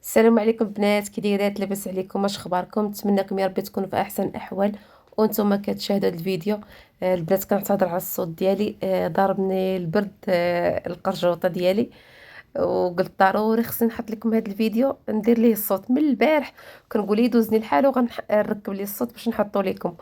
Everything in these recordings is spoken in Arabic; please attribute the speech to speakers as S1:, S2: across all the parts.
S1: السلام عليكم بنات، كي دايرات؟ لاباس عليكم؟ اش اخباركم؟ نتمنىكم يا ربي تكونوا في احسن الاحوال وانتم كتشاهدوا هذا الفيديو. البنات كنعتذر على الصوت ديالي، ضربني البرد، القرجوطه ديالي، وقلت ضروري خصني نحط لكم هذا الفيديو ندير ليه الصوت من البارح. كنقول يدوزني الحال وغنركب ليه الصوت باش نحطه لكم.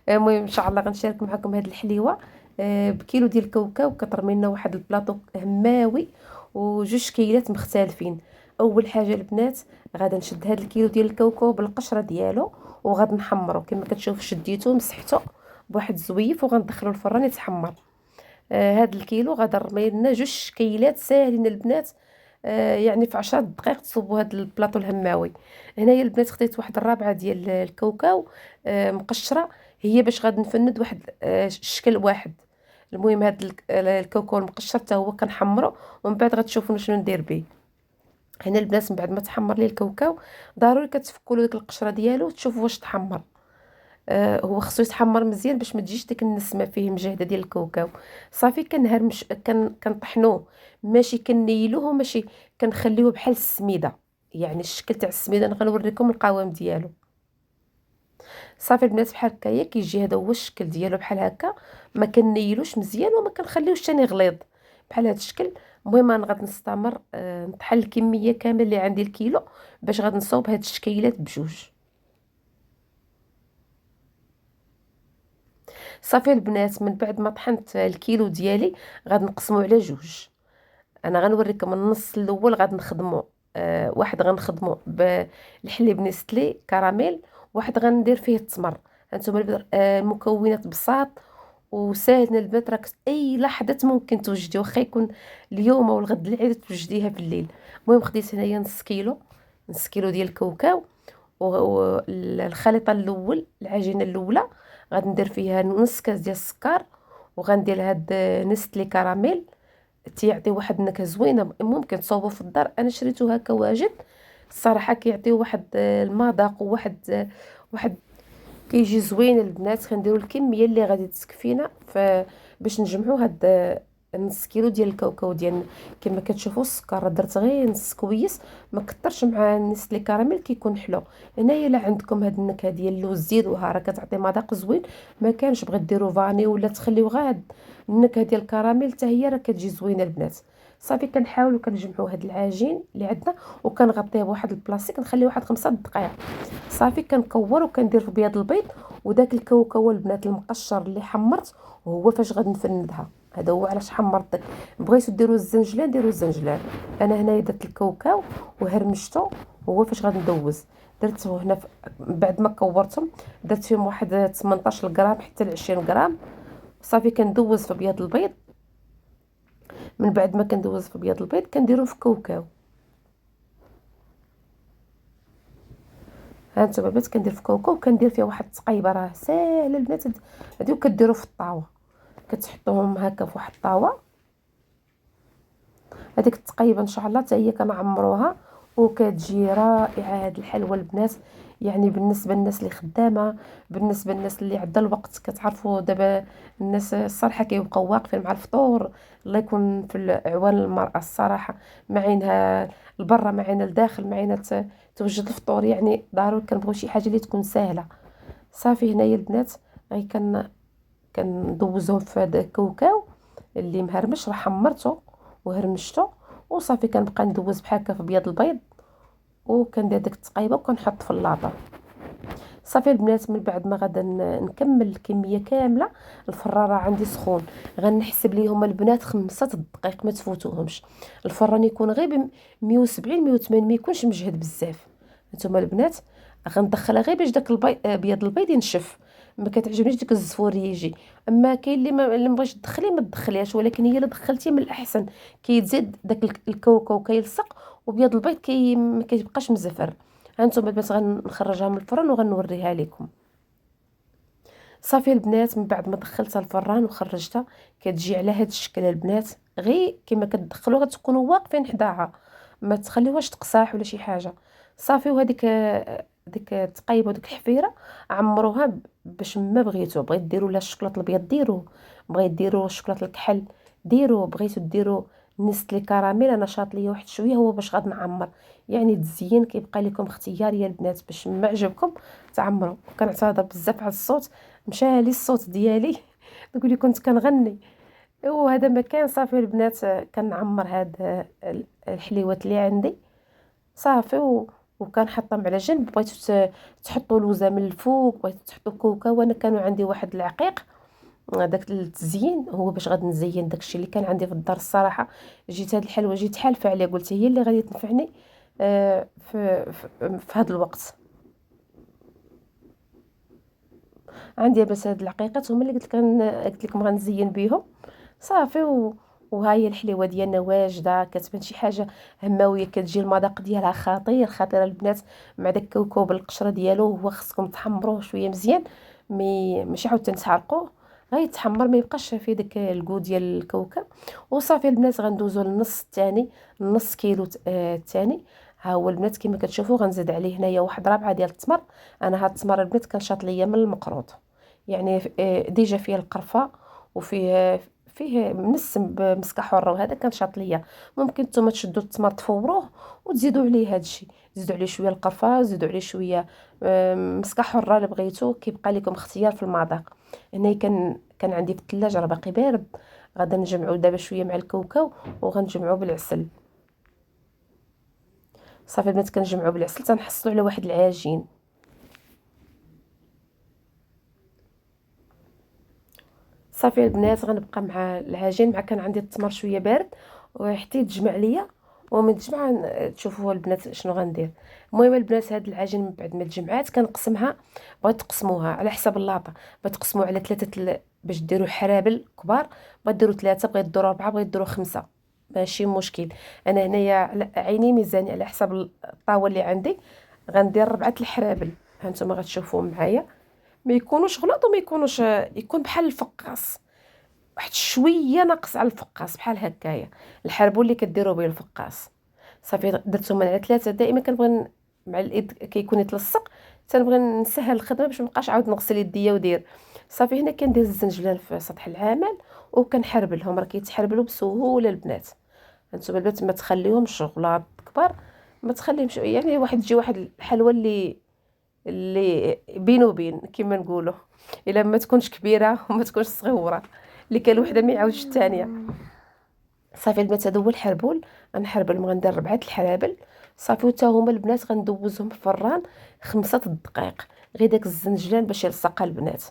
S1: المهم ان شاء الله غنشارك معكم هذه الحليوه، بكيلو ديال الكاوكاو. كترمي لنا واحد البلاطو هماوي وجوج كيلات مختلفين. اول حاجه البنات، غادا نشد هذا الكيلو ديال الكاوكاو بالقشره ديالو وغادي نحمرو كما كتشوف. شديته مسحته بواحد الزويف وغندخلو الفران يتحمر. هذا الكيلو غادا نرمي لنا جوج كيلات ساهلين البنات. يعني في 10 دقائق تصوبوا هذا البلاطو الهماوي. هنايا البنات خديت واحد الرابعه ديال الكاوكاو مقشره، هي باش غادي نفند واحد شكل واحد. المهم هذا الكاوكاو المقشر حتى هو كنحمرو ومن بعد غتشوفوا شنو ندير به. هنا البنات من بعد ما تحمر لي الكاوكاو ضروري كتفكوا له ديك القشره ديالو وتشوفوا واش تحمر. هو خصو يتحمر مزيان باش ما تجيش ديك النسمه فيه مجهده ديال الكاوكاو. صافي كنهرمش كنطحنوه، ماشي كنيلوه ماشي كنخليوه بحال السميده، يعني الشكل تاع السميده. انا غنوريكم القوام ديالو. صافي البنات بحال هكايا كيجي، هذا هو الشكل ديالو بحال هكا. ما كنيلوش مزيان وما كنخليوش ثاني غليظ بحال هذا الشكل. المهم انا غادي نستمر نطحن الكميه كامل اللي عندي الكيلو باش غادي نصاوب هاد الشكيلات بجوج. صافي البنات من بعد ما طحنت الكيلو ديالي غادي نقسمو على جوج. انا غنوريكم النص الاول غادي نخدمو، واحد غنخدمو بالحليب نيستلي كراميل، واحد غندير فيه التمر. هانتوما المكونات بساط وساهل البنات، راك اي لحظه ممكن توجدي، واخا يكون اليوم او الغد العيد توجديها في الليل. المهم خديت هنايا نص كيلو ديال الكاوكاو. والخليطه الاول، العجينه الاولى غادي ندير فيها نص كاس ديال السكر، وغندير هاد نستلي كراميل. تيعطي واحد النكهه زوينه، ممكن تصاوبوا في الدار. انا شريته هكا واجد الصراحه، كيعطي واحد المذاق وواحد واحد كيجي زوين البنات. كنديروا الكميه اللي غادي تكفينا باش نجمعوا هاد نص كيلو ديال الكاوكاو ديال. كما كتشوفوا السكر درت غير نص كويس، ما كترش مع نص لي كراميل كيكون حلو. هنايا الا عندكم هاد النكهه ديال اللوز زيدوها، راه كتعطي مذاق زوين. ما كانش بغيت ديروا فاني ولا تخليو غير هاد النكهه ديال الكراميل حتى هي راه كتجي زوينه البنات. صافي كنحاولوا كنجمعوا هاد العجين اللي عندنا وكنغطيه بواحد البلاستيك، نخليه واحد 5 دقائق. صافي كنكور وكندير في بياض البيض وداك الكاوكاو البنات المقشر اللي حمرت، وهو فاش غادي نفندها. هذا هو علاش حمرت داك. بغيتو ديروا الزنجلان ديروا الزنجلان، انا هنايا درت الكاوكاو وهرمشته. هو فاش غادي ندوز درته هنا بعد ما كورتهم درت فيهم واحد 18 غرام حتى ل 20 غرام. صافي كندوز في بياض البيض. من بعد ما كندوز في بياض البيض كنديرو في كاوكاو. ها انتما بنات كندير في كاوكاو وكندير فيها واحد التقيبه راه ساهله البنات. هادي وكديروا في الطاوه، كتحطوهم هكا في واحد الطاوه. هذيك التقيبه ان شاء الله حتى هي كنعمروها وكتجي رائعه هاد الحلوه البنات. يعني بالنسبه للناس اللي خدامه، بالنسبه للناس اللي عندها الوقت. كتعرفوا دابا الناس الصراحه كيبقاو واقفين مع الفطور، الله يكون في عوان المراه الصراحه. معينها البرة، معينها الداخل، معينها توجد الفطور. يعني ضروري كنبغيو شي حاجه اللي تكون سهله. صافي هنايا البنات غير كندوزهم في هذا الكاوكاو اللي مهرمش، راه حمرته وهرمشته. وصافي كنبقى ندوز بحال هكا في بياض البيض وكندير ديك التقيبه وكنحط في اللاطه. صافي البنات من بعد ما غادا نكمل الكميه كامله. الفران راه عندي سخون، غنحسب ليهم البنات 5 دقائق ما تفوتوهمش. الفران يكون غير ب 170 180، ما يكونش مجهد بزاف. نتوما البنات غندخلها غير باش داك البيض، بياض البيض ينشف. ما كتعجبنيش ديك الزفور يجي. اما كاين اللي ما بغاش تدخليه ما تدخليهاش، ولكن هي اللي دخلتيه من الاحسن. كيتزيد داك الكاوكاو كيلصق وبياض البيض ما كيبقاش مزفر. هانتوما بس غنخرجها من الفران وغنوريها لكم. صافي البنات من بعد ما دخلتها الفران وخرجتها كتجي على هاد الشكل البنات. غير كما كتدخلوا غتكونوا واقفين حداها، ما تخليوهاش تقصاح ولا شي حاجه. صافي وهذيك ديك التقيبه وديك الحفيره عمروها باش ما بغيتو. ديروا لها الشوكولاط الابيض ديروه، بغيت ديروا الشوكولاط الكحل ديروا، بغيتو ديروا نست لي كراميل انا شاط ليا واحد شويه هو باش غاد نعمر. يعني تزيين كيبقى لكم اختيار يا البنات باش ما عجبكم تعمروا. وكنعتذر بزاف على الصوت، مشى لي الصوت ديالي نقول كنت كنغني. وهذا ما كان صافي البنات، كنعمر هاد الحليوات اللي عندي صافي وكنحطهم على جنب. بغيتو تحطوا لوزه من الفوق، بغيتو تحطوا كوكا، وانا كانوا عندي واحد العقيق داك التزيين هو باش غادي نزين داكشي اللي كان عندي في الدار. الصراحه جيت هاد الحلوه جيت حالفه عليها، قلت هي اللي غادي تنفعني في هاد الوقت. عندي بس هاد العقيقات هما اللي قلت لكم غنزين بيهم صافي وها هي الحليوه ديالنا واجده. كتبان شي حاجه هماويه، كتجي المذاق ديالها خطير خطير البنات، مع داك الكوكو القشره ديالو. هو خصكم تحمروه شويه مزيان، ماشي عاوتاني تحرقوه، غيتحمر ما يبقاش فيه داك الكو ديال الكوكا. وصافي البنات غندوزو للنص الثاني، نص كيلو الثاني. ها هو البنات كما كتشوفوا غنزيد عليه هنايا واحد رابعه ديال التمر. انا هاد التمر البنات كنشاط ليا من المقروط، يعني ديجا فيه القرفه فيه منسم بمسكه حره، وهذا كنشاط ليا. ممكن نتوما تشدوا التمر تفوروه وتزيدوا عليه هادشي، زيدوا عليه شويه القرفه، زيدوا عليه شويه مسكه حره اللي بغيتو، كيبقى لكم اختيار في المذاق. هنا كان عندي في الثلاجه راه باقي بارد. غادا نجمعو دابا شويه مع الكاوكاو وغنجمعو بالعسل. صافي البنات كنجمعو بالعسل تنحصلوا على واحد العجين. صافي البنات غنبقى مع العجين، مع كان عندي التمر شويه بارد وحتى يتجمع ليا. ومن تجمع تشوفوا البنات شنو غندير. المهم البنات هاد العجين من بعد ما تجمعات كنقسمها. بغيت تقسموها على حسب اللاطه، بغيت تقسموا على باش ديروا حرابل كبار، بغيت ديروا 3، بغيت ديروا 4، بغيت ديروا 5، ماشي مشكل. انا هنايا على عيني ميزاني على حسب الطاوه اللي عندي غندير 4 الحرابل. هانتوما غتشوفوا معايا، ما يكونوش غلط وما يكونوش، يكون بحال الفقاص، واحد شويه ناقص على الفقاص بحال هكايا، الحربو اللي كديروا به الفقاص. صافي درتهم على 3. دائما كنبغي مع الايد كيكون يتلصق، تنبغي نسهل الخدمه باش مابقاش عاود نغسل يديا ودير. صافي هنا كندير الزنجبيل في سطح العمل وكنحربلهم، راه كيتحربلوا بسهوله البنات. هانتوما البنات ما تخليوهمش غلاط كبار، ما تخليهمش، يعني واحد تجي واحد الحلوه اللي بين وبين كما نقولوا، الا ما تكونش كبيره وما تكونش صغيره، اللي كان وحده ما يعاودش الثانيه. صافي البنات هذا هو الحربول. غنحربل غندير 4 الحرابل صافي، وتا هما البنات غندوزهم في الفران 5 دقائق. غير داك الزنجلان باش يلصق البنات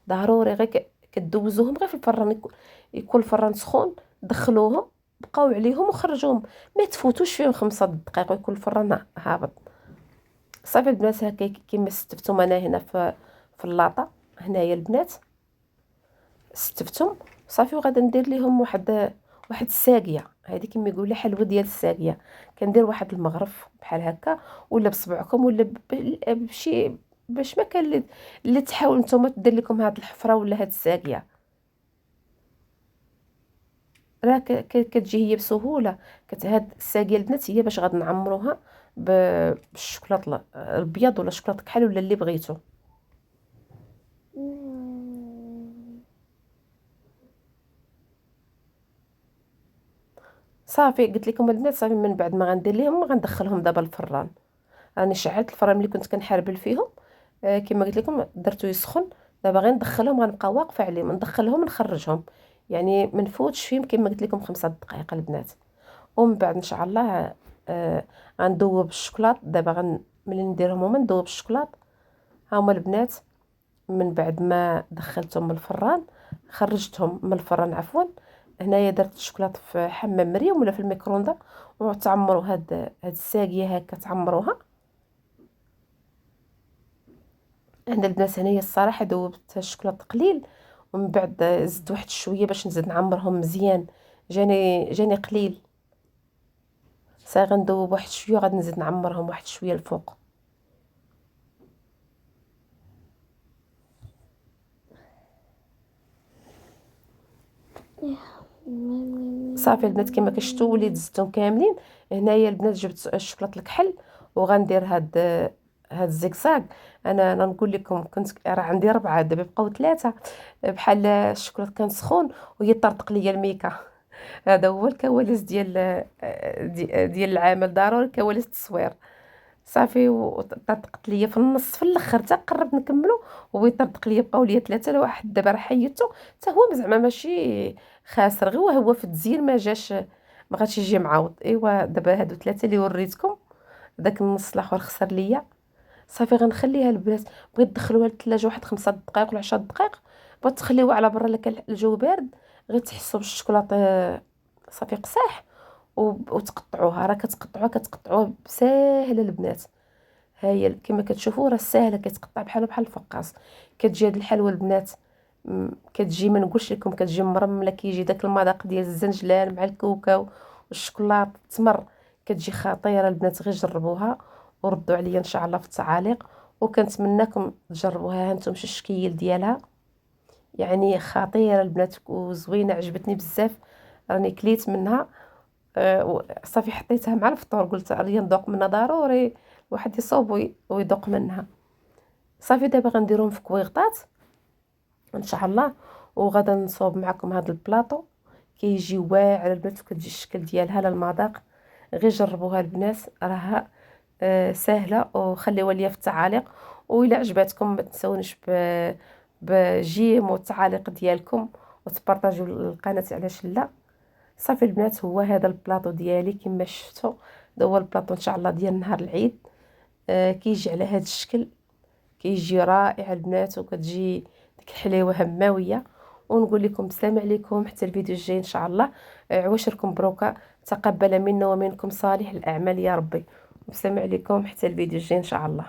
S1: ضروري، غير كدوزوهم غير في الفران، يكون الفران سخون، دخلوهم بقاو عليهم وخرجوهم، ما تفوتوش فيهم 5 دقائق ويكون الفران هابط. صافي البنات هكا كيما استفتهم انا هنا في اللاطه هنايا البنات استفتهم صافي. وغادا ندير ليهم واحد الساقيه، هذه كما يقولوا حلوه ديال الساقيه. كندير واحد المغرف بحال هكا، ولا بصبعكم ولا بشي باش ما كان اللي تحاول نتوما دير لكم هاد الحفره ولا هاد الساقيه، راه كتجي هي بسهوله. هاد الساقيه البنات هي باش غادي نعمروها بالشوكولاط الابيض ولا شوكولاط كحل ولا اللي بغيتو. صافي قلت لكم البنات، صافي من بعد ما غندير ليهم غندخلهم دابا الفران. راني شعلت الفران ملي كنت كنحربل فيهم، كما قلت لكم درتو يسخن. دابا غير ندخلهم، غنبقى واقفه عليهم ندخلهم نخرجهم، يعني ما نفوتش فيهم كما قلت لكم 5 دقائق البنات. ومن بعد ان شاء الله غندوب الشوكولاط. دابا ملي نديرهم هما ندوب الشوكولاط. ها هما البنات من بعد ما دخلتهم من الفران، خرجتهم من الفران عفوا. هنايا درت الشوكولاط في حمام مريم ولا في الميكرووندا، وتعمروا هاد الساقيه هكا تعمروها. عند البنات هنايا الصراحه دوبت الشوكولاط قليل، ومن بعد زدت واحد شويه باش نزيد نعمرهم مزيان. جاني قليل، صافي غندوب واحد شويه غادي نزيد نعمرهم واحد شويه الفوق. صافي البنات كما كشفتوا وليت زدتهم كاملين. هنايا البنات جبت الشوكولاط الكحل وغندير هاد الزيكزاك. انا نقول لكم كنت راه عندي 4 دابا بقاو 3، بحال الشوكولاط كان سخون وهي طرطق ليا الميكا. هذا هو الكواليس ديال العمل، ضروري كواليس التصوير. صافي وطرطقت ليا في النص، في الاخر حتى قربت نكملو هو يطرطق ليا، بقاو ليا ثلاثه لواحد دابا راه حيدته، حتى هو زعما ماشي خاسر، غير هو في التزيين ما جاش، ما غاديش يجي معوض. ايوا دابا هادو ثلاثه اللي وريتكم، داك النص الاخر خسر ليا. صافي غنخليها البنات، بغيت تدخلوها للثلاجه واحد 5 دقائق ولا 10 دقائق، بغيت تخليوها على برا، الا كان الجو بارد غير تحسوا بالشوكولاطه صافي قساح، وتقطعوها. راه كتقطعوها ساهله البنات. ها هي كما كتشوفوا راه ساهله، كتقطع بحال الفقاص. كتجي هاد الحلوى البنات، كتجي ما نقولش لكم، كتجي مرمله، كيجي داك المذاق ديال الزنجلان مع الكاوكاو والشكلاط التمر، كتجي خطيره البنات. غير جربوها وردوا عليا ان شاء الله في التعاليق، وكنتمنىكم تجربوها هانتم شي الشكيل ديالها. يعني خطيره البنات وزوينه، عجبتني بزاف، راني كليت منها. صافي حطيتها مع الفطور، قلت راني نذوق منها ضروري واحد يصوب ويذوق منها. صافي دابا غنديرهم في كويغطات ان شاء الله، وغادا نصوب معكم هذا البلاطو. كيجي واعر البنات، وكتجي الشكل ديالها للمذاق. غير جربوها البنات، راها سهله. وخليوها ليا في التعاليق، وإلا عجباتكم ما تنسونيش بجيم والتعاليق ديالكم، وتبارطاجيو القناه علاش لا. صافي البنات، هو هذا البلاطو ديالي كما شفتوا، هذا هو البلاطو ان شاء الله ديال نهار العيد. كيجي على هذا الشكل، كيجي رائع البنات، وكتجي ديك الحلاوه هماويه. ونقول لكم السلام عليكم حتى الفيديو الجاي ان شاء الله. عواشركم مبروكه، تقبل منا ومنكم صالح الاعمال يا ربي. والسلام عليكم حتى الفيديو الجاي ان شاء الله.